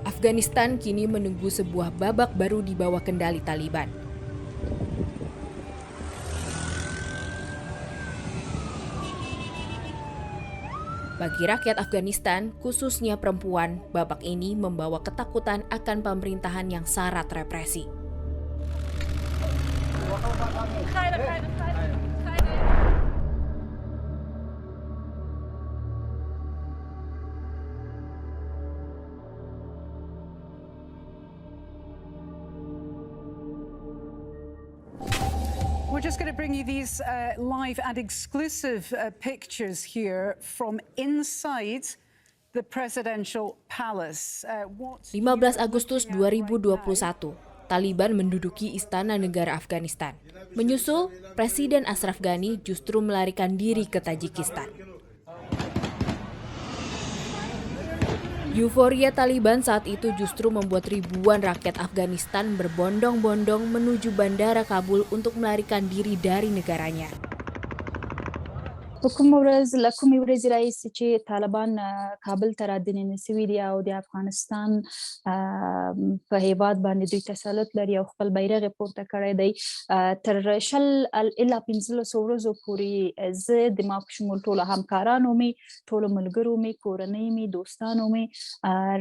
Afghanistan kini menunggu sebuah babak baru di bawah kendali Taliban. Bagi rakyat Afghanistan, khususnya perempuan, babak ini membawa ketakutan akan pemerintahan yang syarat represi. We're just going to bring you these live and exclusive pictures here from inside the presidential palace. 15 Agustus 2021, Taliban menduduki istana negara Afghanistan. Menyusul, Presiden Ashraf Ghani justru melarikan diri ke Tajikistan. Euforia Taliban saat itu justru membuat ribuan rakyat Afghanistan berbondong-bondong menuju bandara Kabul untuk melarikan diri dari negaranya. په کوم ورځ له کومې ورځې راهیسې چې طالبان کابل ته رادننه سوي دي او د افغانستان په هیواد باندې دوی تسلط لري او خپل بیرغ یې پورته کړی دی تر شل الا 15 ورځو پورې زه د ما په شمول ټولو همکارانو مې ټولو ملګرو مې کورنۍ مې دوستانو مې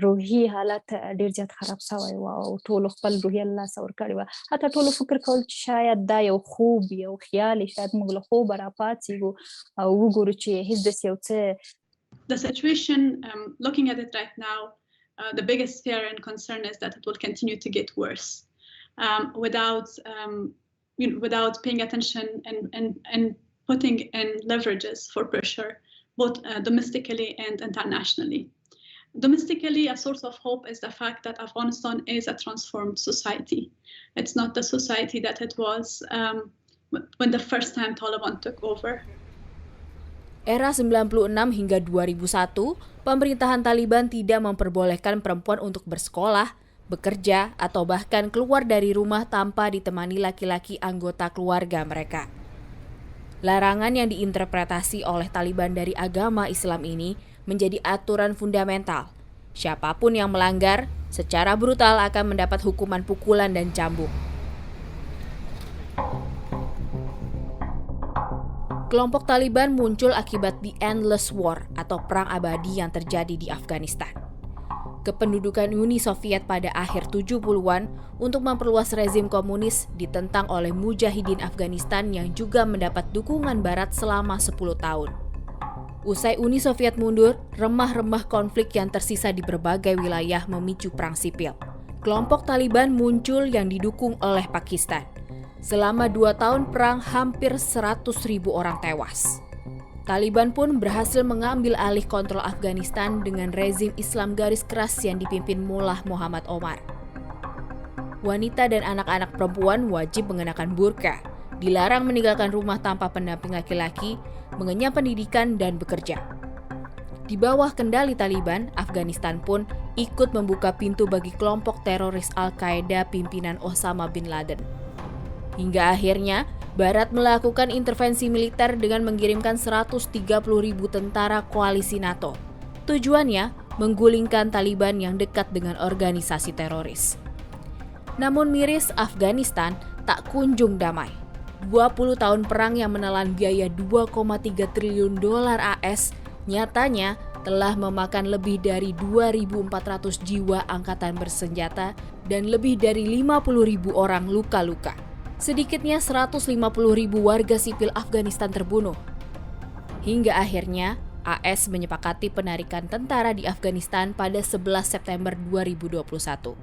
روحي حالت ډېر زیات خراب شوی و او ټولو خپل روحیه له لاسه ورکړې وه. حتی ټولو فکر کول چې شاید دا یو خوب یو خیال شاید موږ له خوبه راپاڅېږو. The situation, looking at it right now, the biggest fear and concern is that it will continue to get worse without paying attention and putting in leverages for pressure, both domestically and internationally. Domestically, a source of hope is the fact that Afghanistan is a transformed society. It's not the society that it was when the first time Taliban took over. Era 96 hingga 2001, pemerintahan Taliban tidak memperbolehkan perempuan untuk bersekolah, bekerja, atau bahkan keluar dari rumah tanpa ditemani laki-laki anggota keluarga mereka. Larangan yang diinterpretasi oleh Taliban dari agama Islam ini menjadi aturan fundamental. Siapapun yang melanggar, secara brutal akan mendapat hukuman pukulan dan cambuk. Kelompok Taliban muncul akibat The Endless War atau perang abadi yang terjadi di Afghanistan. Kependudukan Uni Soviet pada akhir 70-an untuk memperluas rezim komunis ditentang oleh mujahidin Afghanistan yang juga mendapat dukungan Barat selama 10 tahun. Usai Uni Soviet mundur, remah-remah konflik yang tersisa di berbagai wilayah memicu perang sipil. Kelompok Taliban muncul yang didukung oleh Pakistan. Selama 2 tahun perang, hampir 100.000 orang tewas. Taliban pun berhasil mengambil alih kontrol Afghanistan dengan rezim Islam garis keras yang dipimpin Mullah Muhammad Omar. Wanita dan anak-anak perempuan wajib mengenakan burqa, dilarang meninggalkan rumah tanpa pendamping laki-laki, mengenyam pendidikan dan bekerja. Di bawah kendali Taliban, Afghanistan pun ikut membuka pintu bagi kelompok teroris Al-Qaeda pimpinan Osama bin Laden. Hingga akhirnya, Barat melakukan intervensi militer dengan mengirimkan 130.000 tentara koalisi NATO. Tujuannya, menggulingkan Taliban yang dekat dengan organisasi teroris. Namun miris, Afghanistan tak kunjung damai. 20 tahun perang yang menelan biaya 2,3 triliun dolar AS nyatanya telah memakan lebih dari 2.400 jiwa angkatan bersenjata dan lebih dari 50.000 orang luka-luka. Sedikitnya 150.000 warga sipil Afghanistan terbunuh. Hingga akhirnya, AS menyepakati penarikan tentara di Afghanistan pada 11 September 2021.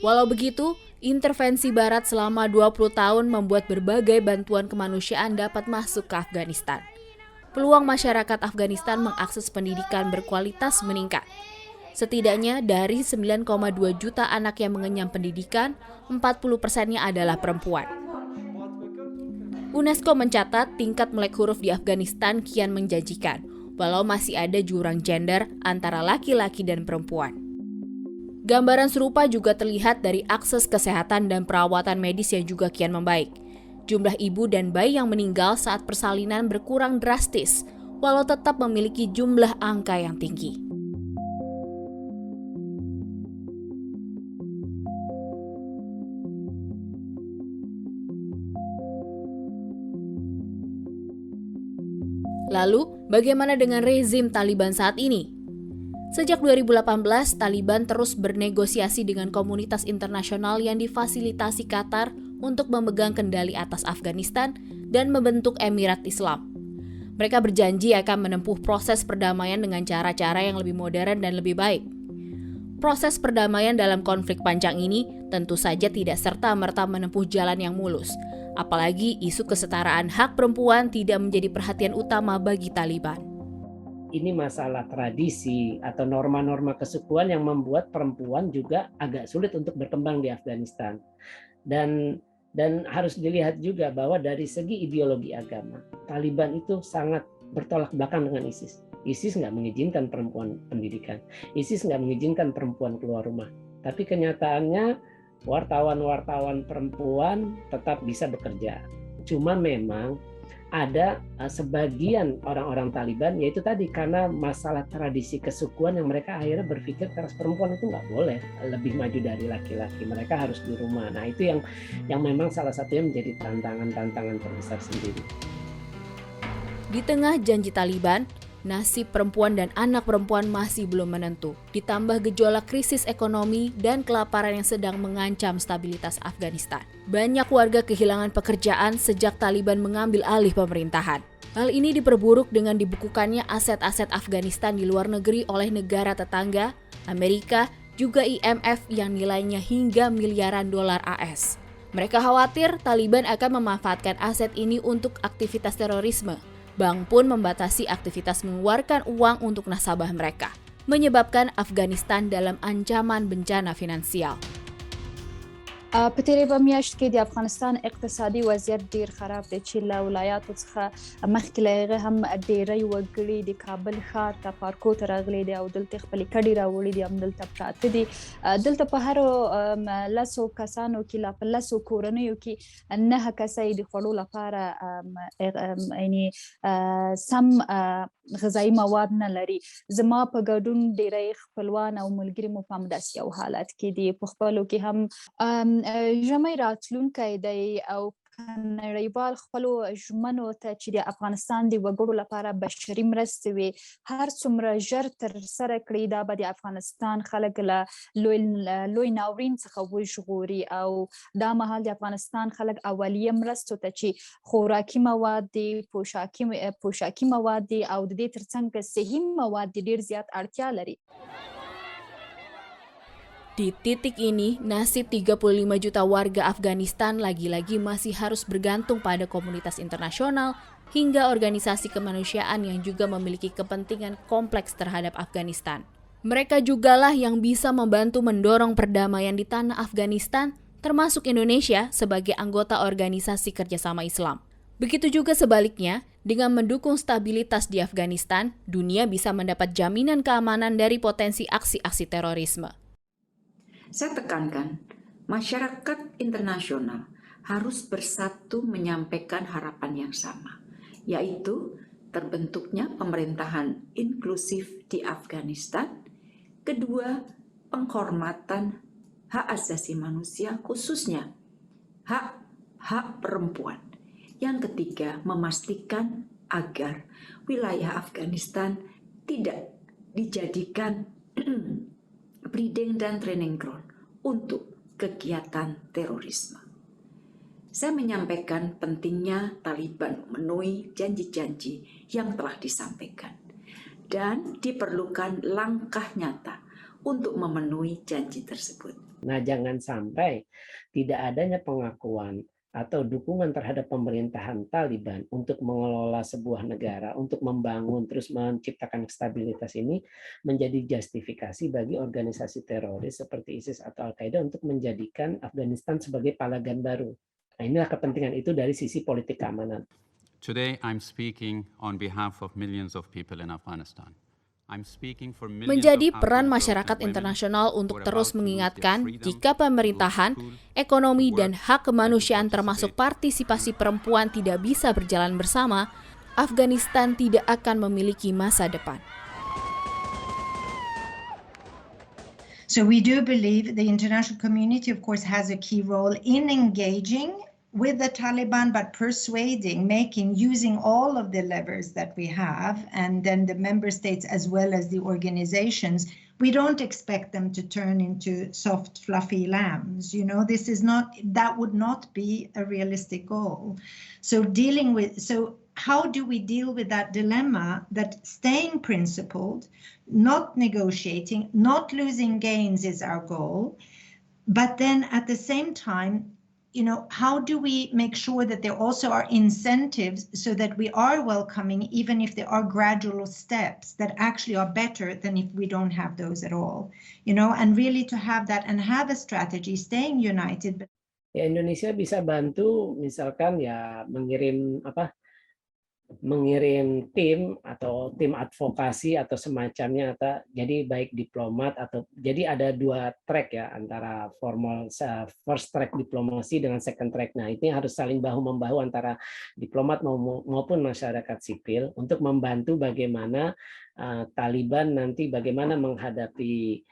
Walau begitu, intervensi Barat selama 20 tahun membuat berbagai bantuan kemanusiaan dapat masuk ke Afghanistan. Peluang masyarakat Afghanistan mengakses pendidikan berkualitas meningkat. Setidaknya dari 9,2 juta anak yang mengenyam pendidikan, 40%-nya adalah perempuan. UNESCO mencatat tingkat melek huruf di Afghanistan kian menjanjikan, walau masih ada jurang gender antara laki-laki dan perempuan. Gambaran serupa juga terlihat dari akses kesehatan dan perawatan medis yang juga kian membaik. Jumlah ibu dan bayi yang meninggal saat persalinan berkurang drastis, walau tetap memiliki jumlah angka yang tinggi. Lalu, bagaimana dengan rezim Taliban saat ini? Sejak 2018, Taliban terus bernegosiasi dengan komunitas internasional yang difasilitasi Qatar untuk memegang kendali atas Afghanistan dan membentuk Emirat Islam. Mereka berjanji akan menempuh proses perdamaian dengan cara-cara yang lebih modern dan lebih baik. Proses perdamaian dalam konflik panjang ini tentu saja tidak serta-merta menempuh jalan yang mulus. Apalagi isu kesetaraan hak perempuan tidak menjadi perhatian utama bagi Taliban. Ini masalah tradisi atau norma-norma kesukuan yang membuat perempuan juga agak sulit untuk berkembang di Afghanistan. Dan harus dilihat juga bahwa dari segi ideologi agama, Taliban itu sangat bertolak belakang dengan ISIS. ISIS nggak mengizinkan perempuan pendidikan. ISIS nggak mengizinkan perempuan keluar rumah. Tapi kenyataannya wartawan-wartawan perempuan tetap bisa bekerja. Cuma memang ada sebagian orang-orang Taliban, yaitu tadi karena masalah tradisi kesukuan yang mereka akhirnya berpikir keras perempuan itu nggak boleh lebih maju dari laki-laki, mereka harus di rumah. Nah itu yang memang salah satunya menjadi tantangan terbesar sendiri. Di tengah janji Taliban, nasib perempuan dan anak perempuan masih belum menentu. Ditambah gejolak krisis ekonomi dan kelaparan yang sedang mengancam stabilitas Afghanistan. Banyak warga kehilangan pekerjaan sejak Taliban mengambil alih pemerintahan. Hal ini diperburuk dengan dibukukannya aset-aset Afghanistan di luar negeri oleh negara tetangga, Amerika, juga IMF yang nilainya hingga miliaran dolar AS. Mereka khawatir Taliban akan memanfaatkan aset ini untuk aktivitas terorisme. Bank pun membatasi aktivitas mengeluarkan uang untuk nasabah mereka, menyebabkan Afghanistan dalam ancaman bencana finansial. په تیرې میاشت کې د افغانستان اقتصادي وضعیت ډیر خراب دی چې له ولایاتو څخه مخکې له هغه هم ډیری وګړي د کابل ښار ته پارکو ته راغلي دي او دلته خپلې کډې راوړي دي همدلته پراته دي. دلته په هرو 10 کسانو کې لا په 10 کورنیو کې 9 کسه د خوړو لپاره یعنی سم غذایی مواد نه لري. زما په ګډون ډیری خپلوان او ملګري مو په همداسې یو حالت کې دي. په خپلو کې هم ژمی راتلونکی دی او نړیوال خپلو ژمنو ته چې د افغانستان د وګړو لپاره بشري مرستې وي هر څومره ژر ترسره کړي دا به د افغانستان خلک له لوی ناورین څخه وژغوري او دا مهال د افغانستان خلک اولیه مرستو ته چې خوراکي مواد دي پوشاکي مواد دي او د دې ترڅنګ صحي مواد دي ډیر زیات اړتیا لري. Di titik ini, nasib 35 juta warga Afghanistan lagi-lagi masih harus bergantung pada komunitas internasional hingga organisasi kemanusiaan yang juga memiliki kepentingan kompleks terhadap Afghanistan. Mereka jugalah yang bisa membantu mendorong perdamaian di tanah Afghanistan, termasuk Indonesia sebagai anggota Organisasi Kerjasama Islam. Begitu juga sebaliknya, dengan mendukung stabilitas di Afghanistan, dunia bisa mendapat jaminan keamanan dari potensi aksi-aksi terorisme. Saya tekankan, masyarakat internasional harus bersatu menyampaikan harapan yang sama, yaitu terbentuknya pemerintahan inklusif di Afghanistan, kedua, penghormatan hak asasi manusia khususnya hak perempuan, yang ketiga, memastikan agar wilayah Afghanistan tidak dijadikan breeding dan training ground untuk kegiatan terorisme. Saya menyampaikan pentingnya Taliban memenuhi janji-janji yang telah disampaikan dan diperlukan langkah nyata untuk memenuhi janji tersebut. Nah, jangan sampai tidak adanya pengakuan atau dukungan terhadap pemerintahan Taliban untuk mengelola sebuah negara, untuk membangun, terus menciptakan stabilitas ini menjadi justifikasi bagi organisasi teroris seperti ISIS atau Al-Qaeda untuk menjadikan Afghanistan sebagai palagan baru. Nah, inilah kepentingan itu dari sisi politik keamanan. Today, I'm speaking on behalf of millions of people in Afghanistan. Menjadi peran masyarakat internasional untuk terus mengingatkan jika pemerintahan, ekonomi, dan hak kemanusiaan termasuk partisipasi perempuan tidak bisa berjalan bersama, Afghanistan tidak akan memiliki masa depan. So we do believe the international community, of course, has a key role in engaging with the Taliban, but persuading, using all of the levers that we have, and then the member states as well as the organizations. We don't expect them to turn into soft, fluffy lambs. That would not be a realistic goal. So how do we deal with that dilemma that staying principled, not negotiating, not losing gains is our goal, but then at the same time, how do we make sure that there also are incentives so that we are welcoming, even if there are gradual steps that actually are better than if we don't have those at all, and really to have that and have a strategy, staying united. Ya, Indonesia bisa bantu, misalkan ya mengirim tim atau tim advokasi atau semacamnya, atau jadi baik diplomat atau jadi ada 2 track ya, antara formal first track diplomasi dengan second track. Nah, ini harus saling bahu-membahu antara diplomat maupun masyarakat sipil untuk membantu bagaimana Taliban nanti bagaimana menghadapi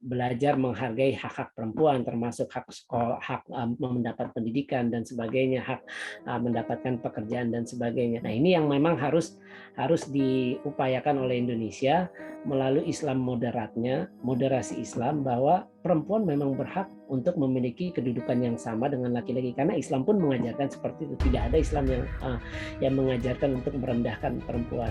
belajar menghargai hak-hak perempuan, termasuk hak sekolah, hak mendapat pendidikan dan sebagainya, hak mendapatkan pekerjaan dan sebagainya. Nah, ini yang memang harus diupayakan oleh Indonesia melalui Islam moderasi Islam, bahwa perempuan memang berhak untuk memiliki kedudukan yang sama dengan laki-laki, karena Islam pun mengajarkan seperti itu. Tidak ada Islam yang mengajarkan untuk merendahkan perempuan.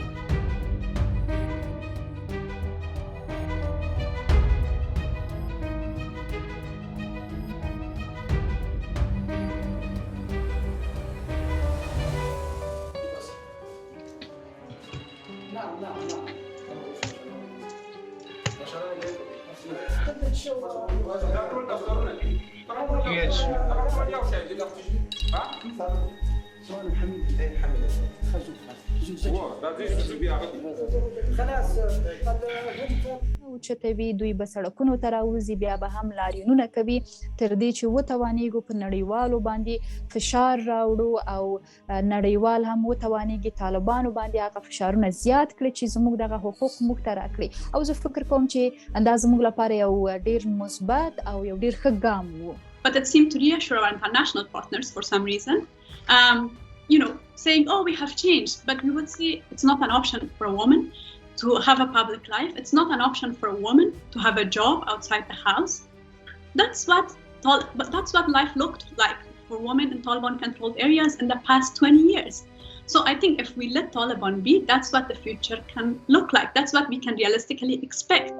چتوي دوی به سړکونو ته راوځي، بیا به هم لاریونونه کوي تر دې چې وتوانیږو په نړیوالو باندې فشار راوړو او نړیوال هم وتوانیږي طالبانو باندې هغه فشارونه زیات کړي چې زموږ دغه حقوق موږ ته راکړي. او زه فکر کوم چې دا زموږ لپاره یو ډیر مثبت او یو ډیر ښه ګام و. But it seemed to reassure our international partners for some reason, saying, oh, we have changed, but we would see it's not an option for a woman to have a public life. It's not an option for a woman to have a job outside the house. That's what life looked like for women in Taliban-controlled areas in the past 20 years. So I think if we let Taliban be, that's what the future can look like. That's what we can realistically expect.